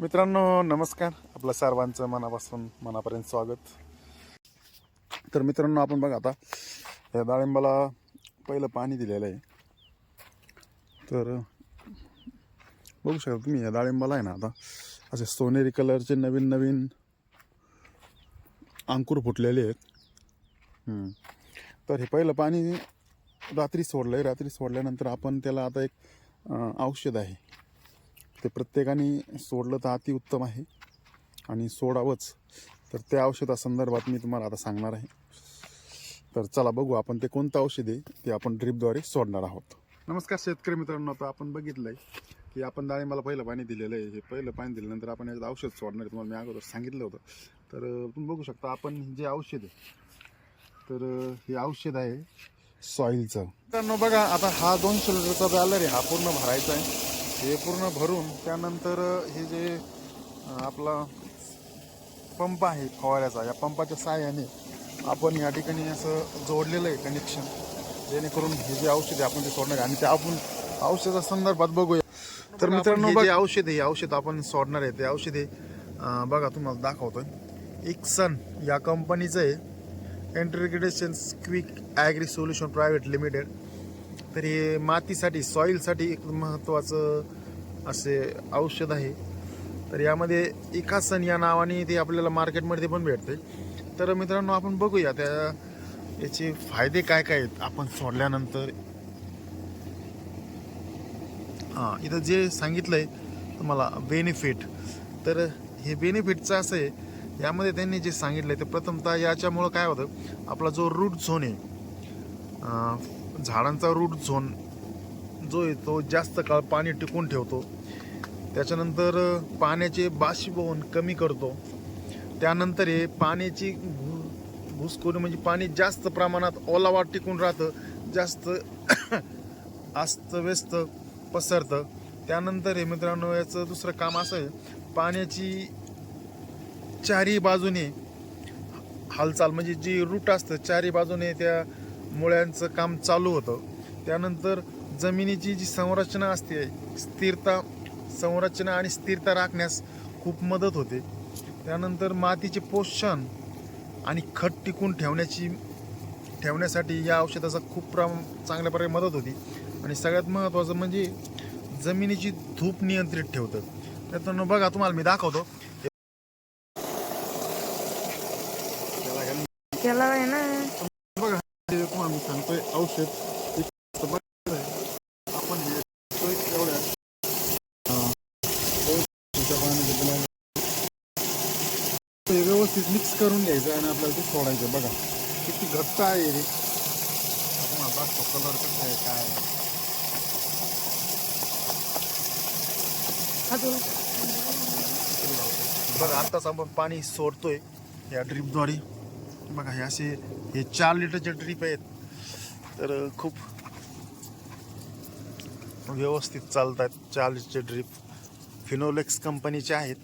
मित्रांनो नमस्कार, आपलं सर्वांचं मनापासून मनापर्यंत स्वागत. तर मित्रांनो आपण बघा आता या डाळिंबाला पहिलं पाणी दिलेलं आहे. तर बघू शकता तुम्ही या डाळिंबाला आहे ना आता असे सोनेरी कलरचे नवीन नवीन अंकुर फुटलेले आहेत. तर हे पहिलं पाणी रात्री सोडलं आहे. रात्री सोडल्यानंतर आपण त्याला आता एक औषध आहे ते प्रत्येकाने सोडलं तर अतिउत्तम आहे आणि सोडावंच. तर त्या औषधासंदर्भात मी तुम्हाला आता सांगणार आहे. तर चला बघू आपण ते कोणतं औषध आहे ते आपण ड्रीपद्वारे सोडणार आहोत. नमस्कार शेतकरी मित्रांनो, आता आपण बघितलं आहे की आपण डाळिंबाला पहिलं पाणी दिलेलं आहे. हे पहिलं पाणी दिल्यानंतर आपण याचं औषध सोडणार आहे. तुम्हाला मी अगोदर सांगितलं होतं. तर तुम्ही बघू शकता आपण जे औषध आहे तर हे औषध आहे सॉईलचं. मित्रांनो बघा आता हा 200 लिटरचा बॅलर आहे, हा पूर्ण भरायचा आहे. हे पूर्ण भरून त्यानंतर हे जे आपला पंप आहे फवाऱ्याचा, या पंपाच्या साहाय्याने आपण या ठिकाणी असं जोडलेलं आहे कनेक्शन, जेणेकरून हे जे औषध आहे आपण ते सोडणार आहे. आणि ते आपण औषधा संदर्भात बघूया. तर मित्रांनो जे औषध आहे हे औषध आपण सोडणार आहे ते औषध आहे बघा तुम्हाला दाखवतोय. एक्सन या कंपनीचं आहे, integrated quick agri solution private limited. तर हे मातीसाठी सॉईलसाठी एक महत्त्वाचं असे औषध आहे. तर यामध्ये इकासन या नावाने ते आपल्याला मार्केटमध्ये पण भेटते. तर मित्रांनो आपण बघूया याचे फायदे काय काय आहेत आपण सोडल्यानंतर. इथं जे सांगितलं आहे तुम्हाला बेनिफिट, तर हे बेनिफिटचं असं आहे, यामध्ये त्यांनी जे सांगितलं आहे ते प्रथमतः याच्यामुळं काय होतं, आपला जो रूट झोन आहे, झाडांचा रूट झोन जो आहे तो जास्त काळ पाणी टिकून ठेवतो. त्याच्यानंतर पाण्याचे बाष्पीभवन कमी करतो. त्यानंतर हे पाण्याची घुसखोरी म्हणजे पाणी जास्त प्रमाणात ओलावा टिकून राहतं, जास्त अस्तव्यस्त पसरतं. त्यानंतर हे मित्रांनो याचं दुसरं काम असं आहे, पाण्याची चारी बाजूने हालचाल म्हणजे जी रूट असतं चारी बाजूने त्या मुळ्यांचं काम चालू होतं. त्यानंतर जमिनीची जी संरचना असते संरचना आणि स्थिरता राखण्यास खूप मदत होते. त्यानंतर मातीचे पोषण आणि खत टिकून ठेवण्यासाठी या औषधाचा खूप चांगल्या प्रकारे मदत होती. आणि सगळ्यात महत्त्वाचं म्हणजे जमिनीची धूप नियंत्रित ठेवतं. त्यातून बघा तुम्हाला मी दाखवतो. बघा तुम्हाला मी सांगतोय औषध आपण हे व्यवस्थित मिक्स करून घ्यायचं आणि आपल्याला ते सोडायचं. बघा किती घट्ट आहे रे. आपण दाखवतो कलर कसा आहे काय आहे. बघा आत्ताच आपण पाणी सोडतोय या ड्रीपद्वारे. बघा हे 4 लिटरचे ड्रीप आहेत. तर खूप व्यवस्थित चालत आहेत 4 लिटरचे ड्रीप. फिनोलेक्स कंपनीचे आहेत.